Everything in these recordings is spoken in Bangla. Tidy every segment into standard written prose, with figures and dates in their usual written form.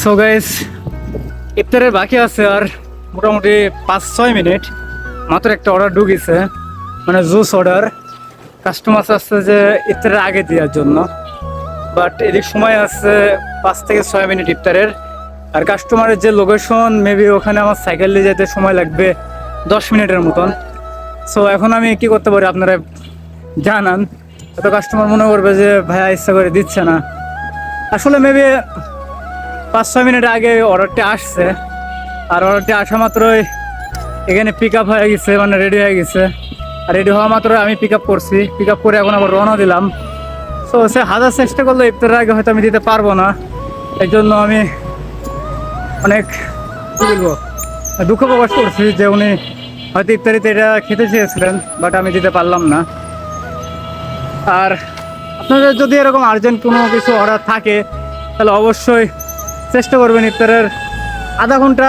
সো গাইস, ইফতারের বাকি আছে আর মোটামুটি 5-6 মিনিট। মাত্র একটা অর্ডার ঢুকেছে, মানে জুস অর্ডার। কাস্টমার আসছে যে ইফতারের আগে দেওয়ার জন্য, বাট এদিক সময় আছে 5 থেকে 6 মিনিট ইফতারের। আর কাস্টমারের যে লোকেশন, মেবি ওখানে আমার সাইকেল নিয়ে যেতে সময় লাগবে 10 মিনিটের মতন। সো এখন আমি কি করতে পারি আপনারা জানান। হয়তো কাস্টমার মনে করবে যে ভাইয়া ইচ্ছা করে দিচ্ছে না। আসলে মেবি 5-6 মিনিট আগে অর্ডারটি আসছে, আর অর্ডারটি আসা মাত্রই এখানে পিক আপ হয়ে গেছে, মানে রেডি হয়ে গেছে। আর রেডি হওয়া মাত্র আমি পিক আপ করছি, পিক আপ করে এখন আবার রওনা দিলাম। সো সে হাজার চেষ্টা করলে ইফতারের আগে হয়তো আমি দিতে পারবো না। এই জন্য আমি অনেক কী বলবো, দুঃখ প্রকাশ করছি যে উনি হয়তো ইফতারিতে এটা খেতে চেয়েছিলেন, বাট আমি দিতে পারলাম না। আর আপনাদের যদি এরকম আর্জেন্ট কোনো কিছু অর্ডার থাকে তাহলে অবশ্যই চেষ্টা করবেন ইফতারের আধা ঘন্টা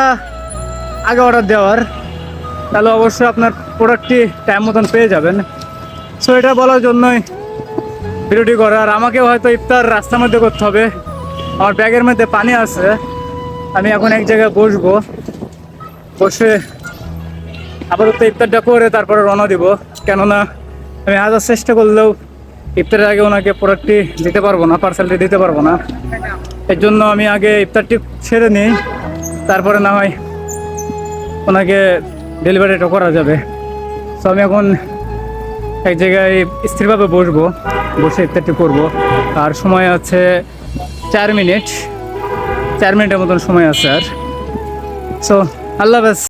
আগে অর্ডার দেওয়ার, তাহলে অবশ্যই আপনার প্রোডাক্টটি টাইম মতন পেয়ে যাবেন। সো এটা বলার জন্যই ভিডিওটি করা। আর আমাকেও হয়তো ইফতার রাস্তার মধ্যে করতে হবে। আমার ব্যাগের মধ্যে পানি আছে, আমি এখন এক জায়গায় বসবো, বসে আপাতত ইফতারটা করে তারপরে রওনা দিব। কেননা আমি হাজার চেষ্টা করলেও ইফতারের আগে ওনাকে প্রোডাক্টটি দিতে পারবো না, পার্সেলটি দিতে পারবো না। এর জন্য আমি আগে ইফতারটি ছেড়ে নিই, তারপরে না হয় ওনাকে ডেলিভারিটা করা যাবে। সো আমি এখন এক জায়গায় স্থিরভাবে বসবো, বসে ইফতারটি করবো। আর সময় আছে 4 মিনিটের মতন সময় আছে। আর সো আল্লাহ হাফেজ।